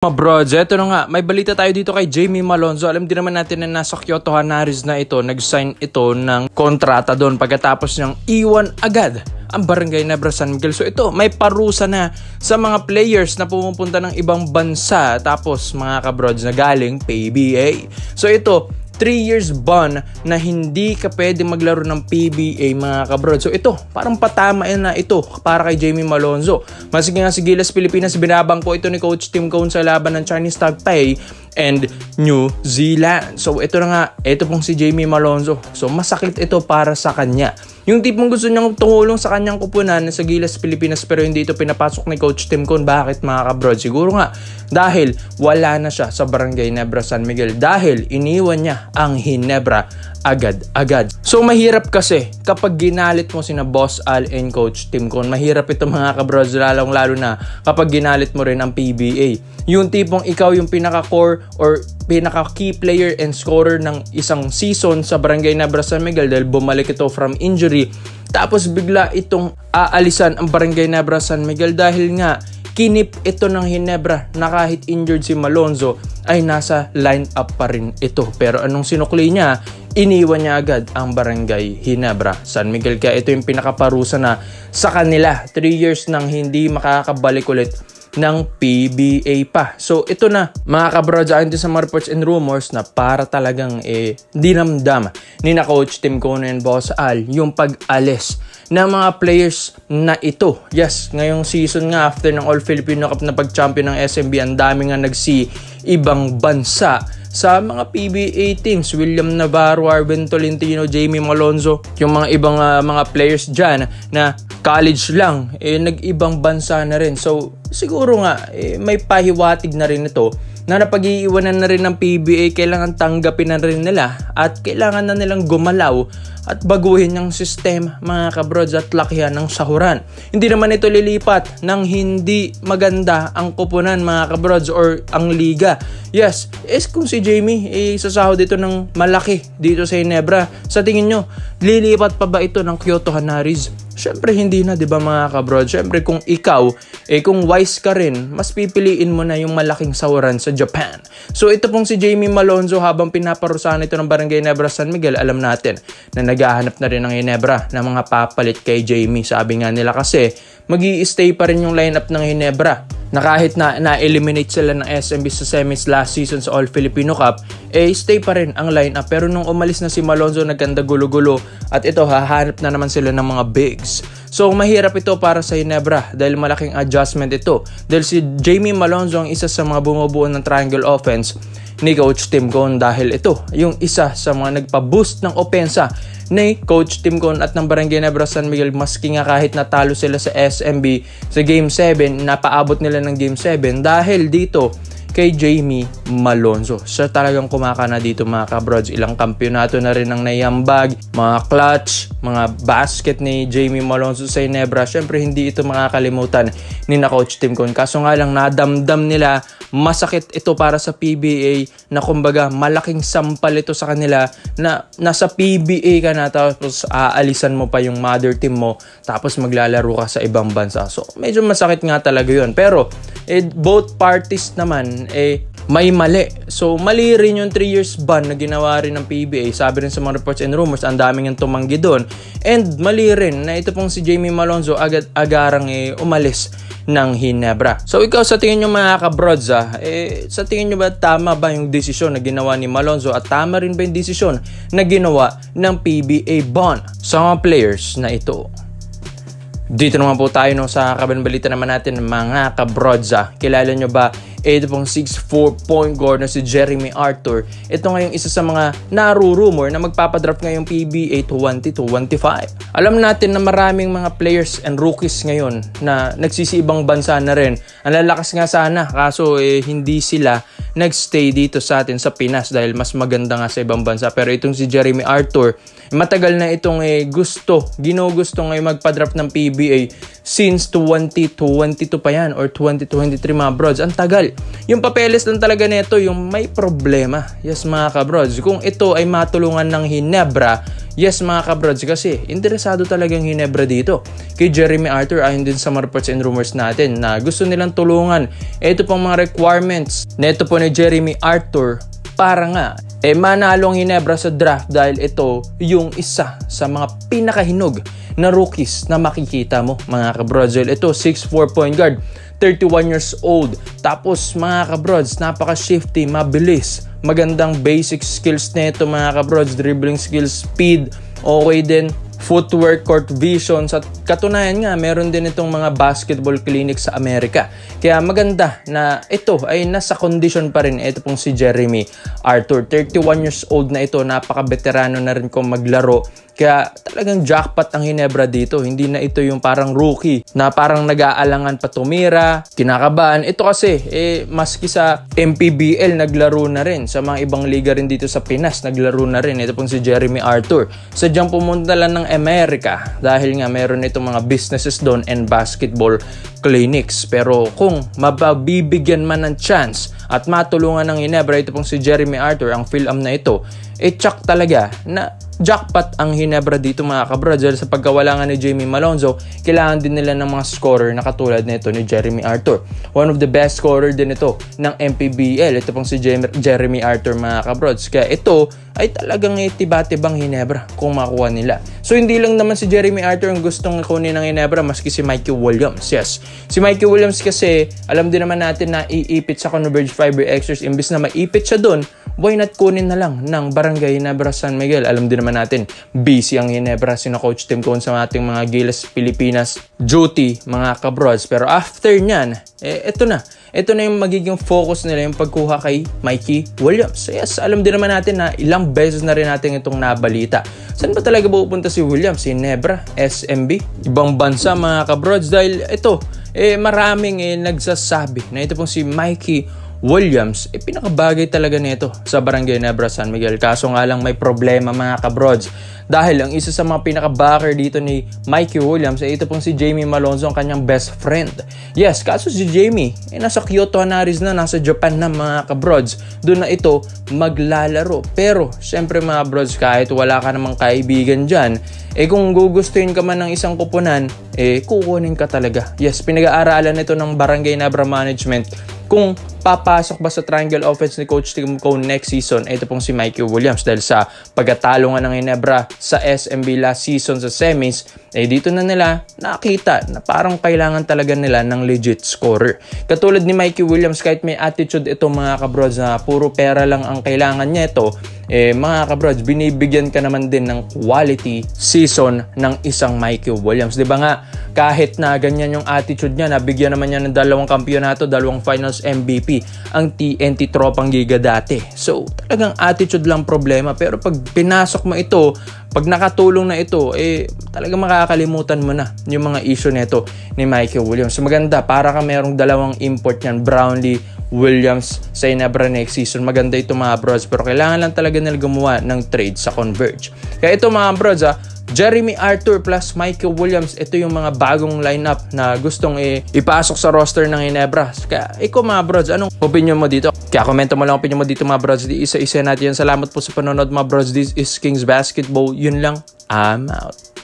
Mga brods, eto na nga, may balita tayo dito kay Jamie Malonzo. Alam din naman natin na nasa Kyoto Hanaris na ito, nag-sign ito ng kontrata doon pagkatapos niyang iwan agad ang Barangay Nebra San Miguel. So ito, may parusa na sa mga players na pumupunta ng ibang bansa tapos mga kabrods na galing PBA. So ito, 3 years ban na hindi ka pwede maglaro ng PBA mga kabrod. So ito, parang patama na ito para kay Jamie Malonzo. Masige nga si Gilas Pilipinas, binabangko ito ni Coach Tim Cone sa laban ng Chinese Taipei and New Zealand. So ito na nga, ito pong si Jamie Malonzo. So masakit ito para sa kanya. Yung tipong gusto niyang tumulong sa kanyang kupunan sa Gilas Pilipinas pero hindi ito pinapasok ni Coach Tim Cone. Bakit mga kabrod? Siguro nga dahil wala na siya sa Barangay Nebra San Miguel. Dahil iniwan niya ang Hinebra agad-agad. So mahirap kasi kapag ginalit mo sina Boss Al and Coach Tim Cone. Mahirap ito mga kabrods, lalong-lalo na kapag ginalit mo rin ang PBA. Yung tipong ikaw yung pinaka-core or pinaka-key player and scorer ng isang season sa Barangay Nebra San Miguel dahil bumalik ito from injury. Tapos bigla itong aalisan ang Barangay Nebra San Miguel dahil nga kinip ito ng Hinebra na kahit injured si Malonzo ay nasa lineup pa rin ito. Pero anong sinukli niya? Iniwan niya agad ang Barangay Hinebra San Miguel. Kaya ito yung pinakaparusa na sa kanila. 3 years nang hindi makakabalik ulit ng PBA pa. So ito na mga kabrods, ayon din sa mga reports and rumors na para talagang dinamdam ni na Coach Tim Cone and Boss Al yung pag-alis ng mga players na ito. Yes, ngayong season nga after ng All Filipino Cup na pag-champion ng SMB, ang dami nga ibang bansa sa mga PBA teams. William Navarro, Arvin Tolentino, Jamie Malonzo, yung mga ibang mga players dyan na college lang, nag-ibang bansa na rin. So siguro nga may pahiwatig na rin ito na napag-iiwanan na rin ng PBA, kailangan tanggapin na rin nila at kailangan na nilang gumalaw at baguhin yung sistema mga kabrods at lakihan ng sahuran. Hindi naman ito lilipat ng hindi maganda ang kupunan mga kabrods or ang liga. Yes, kung si Jamie sasahod dito ng malaki dito sa Hinebra, sa tingin nyo, lilipat pa ba ito ng Kyoto Hanaris? Syempre hindi na, 'di ba mga kabrod? Syempre kung ikaw kung wise ka rin, mas pipiliin mo na yung malaking sahuran sa Japan. So ito pong si Jamie Malonzo, habang pinaparusahan ito ng Barangay Nebra San Miguel, alam natin na naghahanap na rin ng Hinebra ng mga papalit kay Jamie. Sabi nga nila kasi magi-stay pa rin yung lineup ng Hinebra na kahit na-eliminate sila ng SMB sa semis last season sa All Filipino Cup, stay pa rin ang lineup. Pero nung umalis na si Malonzo, nagkanda gulo-gulo at ito hahanap na naman sila ng mga bigs. So mahirap ito para sa Hinebra dahil malaking adjustment ito. Dahil si Jamie Malonzo ang isa sa mga bumubuo ng triangle offense ni Coach Tim Cone, dahil ito yung isa sa mga nagpa-boost ng opensa ni Coach Tim Cone at ng Barangay Nebra San Miguel. Maski nga kahit natalo sila sa SMB sa Game 7, napaabot nila ng Game 7 dahil dito kay Jamie Malonzo. Siya talagang kumakana dito mga kabrods. Ilang kampyonato na rin ang naiambag, mga clutch, mga basket ni Jamie Malonzo sa Hinebra. Syempre hindi ito makakalimutan ni na Coach Tim Cone. Kaso nga lang nadamdam nila, masakit ito para sa PBA na kumbaga malaking sampal ito sa kanila na nasa PBA ka na tapos aalisan mo pa yung mother team mo tapos maglalaro ka sa ibang bansa. So medyo masakit nga talaga yun. Pero both parties naman may mali. So mali rin yung 3 years ban na ginawa rin ng PBA. Sabi rin sa mga reports and rumors, ang daming yung tumanggi doon. And mali rin na ito pong si Jamie Malonzo agad-agarang umalis ng Hinebra. So ikaw, sa tingin nyo mga kabrods, sa tingin nyo ba tama ba yung desisyon na ginawa ni Malonzo at tama rin ba yung desisyon na ginawa ng PBA ban sa mga players na ito? Dito naman po tayo sa kabanbalita naman natin mga kabrods. Kilala nyo ba ito pong 6'4" point guard na si Jeremy Arthur? Ito ngayong isa sa mga narurumor na magpapadraft ngayong PBA 2025. Alam natin na maraming mga players and rookies ngayon na nagsisibang bansa na rin. Ang lalakas nga sana, kaso hindi sila nagstay dito sa atin sa Pinas dahil mas maganda nga sa ibang bansa. Pero itong si Jeremy Arthur, matagal na itong ginugusto ngayon magpa-draft ng PBA since 2022 pa yan or 2023 mga brods. Ang tagal. Yung papeles lang talaga nito yung may problema. Yes mga kabrods, kung ito ay matulungan ng Hinebra, Yes mga kabrods, kasi interesado talagang Hinebra dito kay Jeremy Arthur, ayon din sa mga reports and rumors natin na gusto nilang tulungan. Ito pang mga requirements neto po ni Jeremy Arthur para nga manalo ang Hinebra sa draft, dahil ito yung isa sa mga pinakahinog na rookies na makikita mo mga kabrods. Ito 6'4" point guard, 31 years old. Tapos mga kabrods, napaka-shifty, mabilis, magandang basic skills nito mga kabrods, dribbling skills, speed, okay din, footwork, court vision. At katunayan nga, meron din itong mga basketball clinic sa Amerika. Kaya maganda na ito ay nasa condition pa rin. Ito pong si Jeremy Arthur, 31 years old na ito, napaka-veterano na rin kung maglaro. Kaya talagang jackpot ang Hinebra dito. Hindi na ito yung parang rookie na parang nag-aalangan pa tumira, kinakabahan. Ito kasi, maski sa MPBL naglaro na rin. Sa mga ibang liga rin dito sa Pinas, naglaro na rin. Ito pong si Jeremy Arthur. Sadyang pumunta lang ng Amerika dahil nga meron itong mga businesses doon and basketball clinics. Pero kung mabibigyan man ng chance at matulungan ng Hinebra, ito pong si Jeremy Arthur, ang Phil-Am na ito, tsak talaga na jackpot ang Hinebra dito mga kabrods. Sa pagkawala nga ni Jamie Malonzo, kailangan din nila ng mga scorer na katulad nito ni Jeremy Arthur. One of the best scorer din ito ng MPBL. Ito pong si Jeremy Arthur mga kabrods. Kaya ito ay talagang tiba-tibang Hinebra kung makuha nila. So hindi lang naman si Jeremy Arthur ang gustong kunin ng Hinebra, maski si Mikey Williams. Yes, si Mikey Williams kasi alam din naman natin na iipit sa Converge Fiber Exers. Imbis na maipit siya doon, why not kunin na lang ng Barangay Hinebra San Miguel? Alam din naman natin, busy ang Hinebra, sina Coach Tim Cone sa ating mga Gilas Pilipinas duty mga kabrods. Pero after nyan, ito na yung magiging focus nila, yung pagkuha kay Mikey Williams. So yes, alam din naman natin na ilang beses na rin natin itong nabalita. Saan ba talaga pupunta si Williams? Hinebra, SMB, ibang bansa mga kabrods. Dahil ito, maraming nagsasabi na ito pong si Mikey Williams, pinakabagay talaga nito sa Barangay Hinebra San Miguel. Kaso nga lang may problema mga kabrods, dahil ang isa sa mga pinaka-backer dito ni Mikey Williams ay ito pong si Jamie Malonzo, ang kanyang best friend. Yes, kaso si Jamie nasa Kyoto Hanaris na, nasa Japan na mga kabrods. Doon na ito maglalaro. Pero syempre mga brods, kahit wala ka namang kaibigan dyan, kung gugustuhin ka man ng isang kupunan, kukunin ka talaga. Yes, pinag-aaralan ito ng Barangay Hinebra Management kung papasok ba sa triangle offense ni Coach Tim Cone next season. Ito pong si Mikey Williams, dahil sa pagkatalo nga ng Hinebra sa SMB last season sa semis, dito na nila nakita na parang kailangan talaga nila ng legit scorer. Katulad ni Mikey Williams, kahit may attitude ito mga kabrods na puro pera lang ang kailangan niya, ito mga kabrods, binibigyan ka naman din ng quality season ng isang Mikey Williams. Diba nga, kahit na ganyan yung attitude niya, nabigyan naman niya ng 2 kampyonato, 2 finals MVP ang TNT Tropang Giga dati. So talagang attitude lang problema. Pero pag pinasok mo ito, pag nakatulong na ito, talagang makakalimutan mo na yung mga issue nito ni Mikey Williams. So maganda, para ka merong 2 import yan, Brownlee, Williams sa Hinebra next season. Maganda ito mga brods, pero kailangan lang talaga nila gumawa ng trade sa Converge. Kaya ito mga brods, Jeremy Arthur plus Mikey Williams, ito yung mga bagong lineup na gustong ipasok sa roster ng Hinebra. Kaya ikaw mga brods, anong opinion mo dito? Kaya komento mo lang opinion mo dito mga brods. Isa-isa natin yan. Salamat po sa panonood mga brods. This is Kings Basketball. Yun lang. I'm out.